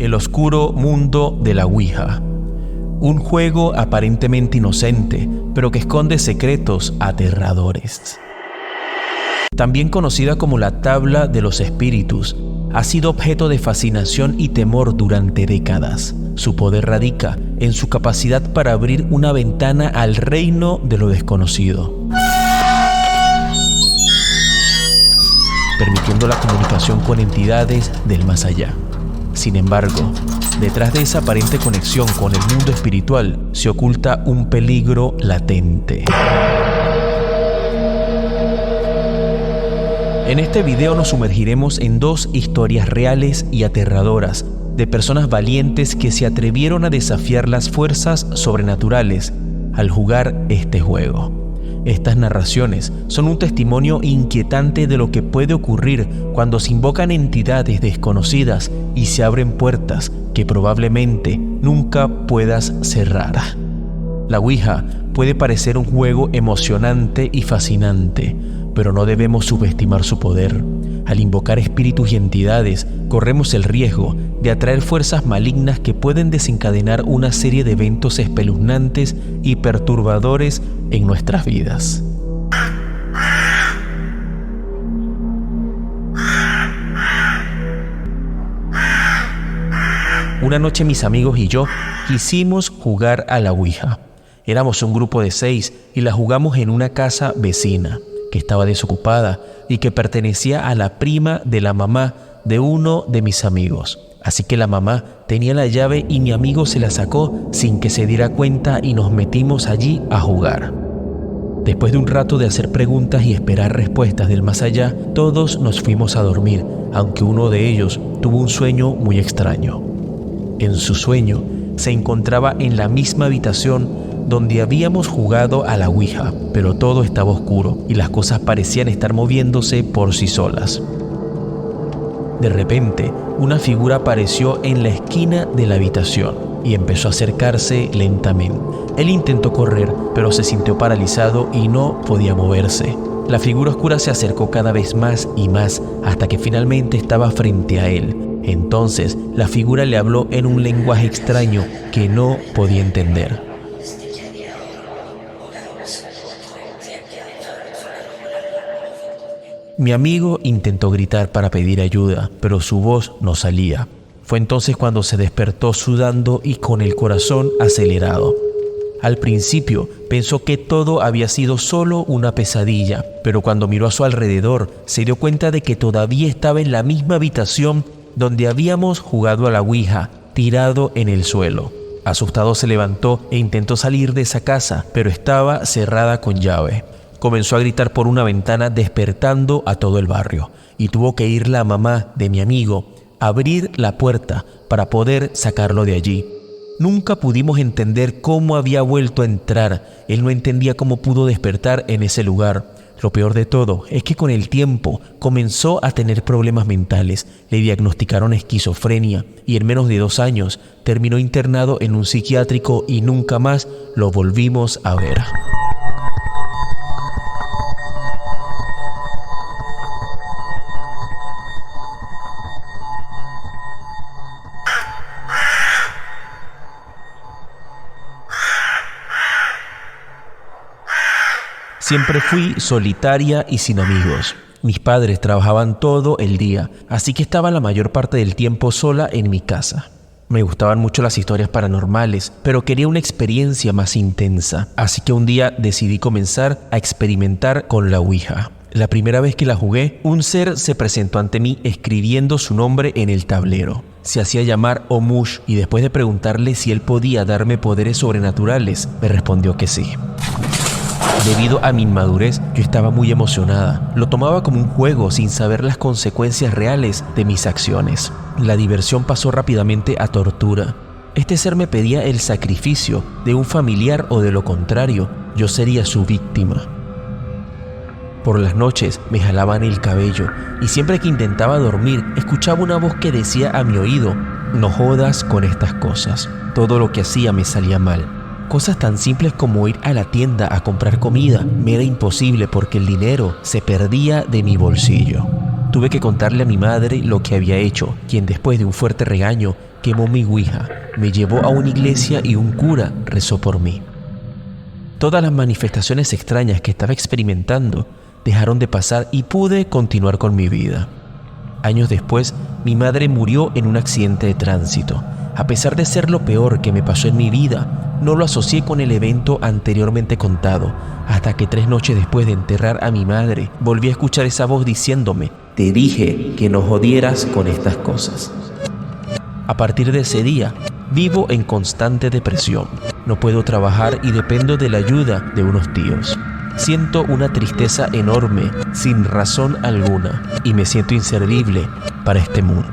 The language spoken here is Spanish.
El oscuro mundo de la Ouija. Un juego aparentemente inocente, pero que esconde secretos aterradores. También conocida como la tabla de los espíritus, ha sido objeto de fascinación y temor durante décadas. Su poder radica en su capacidad para abrir una ventana al reino de lo desconocido, permitiendo la comunicación con entidades del más allá. Sin embargo, detrás de esa aparente conexión con el mundo espiritual se oculta un peligro latente. En este video nos sumergiremos en dos historias reales y aterradoras de personas valientes que se atrevieron a desafiar las fuerzas sobrenaturales al jugar este juego. Estas narraciones son un testimonio inquietante de lo que puede ocurrir cuando se invocan entidades desconocidas y se abren puertas que probablemente nunca puedas cerrar. La Ouija puede parecer un juego emocionante y fascinante, pero no debemos subestimar su poder. Al invocar espíritus y entidades, corremos el riesgo de atraer fuerzas malignas que pueden desencadenar una serie de eventos espeluznantes y perturbadores en nuestras vidas. Una noche mis amigos y yo quisimos jugar a la Ouija. Éramos un grupo de 6 y la jugamos en una casa vecina que estaba desocupada y que pertenecía a la prima de la mamá de uno de mis amigos. Así que la mamá tenía la llave y mi amigo se la sacó sin que se diera cuenta y nos metimos allí a jugar. Después de un rato de hacer preguntas y esperar respuestas del más allá, todos nos fuimos a dormir, aunque uno de ellos tuvo un sueño muy extraño. En su sueño se encontraba en la misma habitación donde habíamos jugado a la Ouija, pero todo estaba oscuro y las cosas parecían estar moviéndose por sí solas. De repente, una figura apareció en la esquina de la habitación y empezó a acercarse lentamente. Él intentó correr, pero se sintió paralizado y no podía moverse. La figura oscura se acercó cada vez más y más hasta que finalmente estaba frente a él. Entonces, la figura le habló en un lenguaje extraño que no podía entender. Mi amigo intentó gritar para pedir ayuda, pero su voz no salía. Fue entonces cuando se despertó sudando y con el corazón acelerado. Al principio pensó que todo había sido solo una pesadilla, pero cuando miró a su alrededor se dio cuenta de que todavía estaba en la misma habitación donde habíamos jugado a la Ouija, tirado en el suelo. Asustado se levantó e intentó salir de esa casa, pero estaba cerrada con llave. Comenzó a gritar por una ventana despertando a todo el barrio y tuvo que ir la mamá de mi amigo a abrir la puerta para poder sacarlo de allí. Nunca pudimos entender cómo había vuelto a entrar. Él no entendía cómo pudo despertar en ese lugar. Lo peor de todo es que con el tiempo comenzó a tener problemas mentales. Le diagnosticaron esquizofrenia y en menos de 2 años terminó internado en un psiquiátrico y nunca más lo volvimos a ver. Siempre fui solitaria y sin amigos. Mis padres trabajaban todo el día, así que estaba la mayor parte del tiempo sola en mi casa. Me gustaban mucho las historias paranormales, pero quería una experiencia más intensa, así que un día decidí comenzar a experimentar con la Ouija. La primera vez que la jugué, un ser se presentó ante mí escribiendo su nombre en el tablero. Se hacía llamar Omush y después de preguntarle si él podía darme poderes sobrenaturales, me respondió que sí. Debido a mi inmadurez, yo estaba muy emocionada. Lo tomaba como un juego sin saber las consecuencias reales de mis acciones. La diversión pasó rápidamente a tortura. Este ser me pedía el sacrificio de un familiar o de lo contrario, yo sería su víctima. Por las noches me jalaban el cabello y siempre que intentaba dormir escuchaba una voz que decía a mi oído: no jodas con estas cosas. Todo lo que hacía me salía mal. Cosas tan simples como ir a la tienda a comprar comida me era imposible porque el dinero se perdía de mi bolsillo. Tuve que contarle a mi madre lo que había hecho, quien después de un fuerte regaño quemó mi ouija, me llevó a una iglesia y un cura rezó por mí. Todas las manifestaciones extrañas que estaba experimentando dejaron de pasar y pude continuar con mi vida. Años después, mi madre murió en un accidente de tránsito. A pesar de ser lo peor que me pasó en mi vida, no lo asocié con el evento anteriormente contado, hasta que 3 noches después de enterrar a mi madre, volví a escuchar esa voz diciéndome: «Te dije que no jodieras con estas cosas». A partir de ese día, vivo en constante depresión. No puedo trabajar y dependo de la ayuda de unos tíos. Siento una tristeza enorme, sin razón alguna, y me siento inservible para este mundo.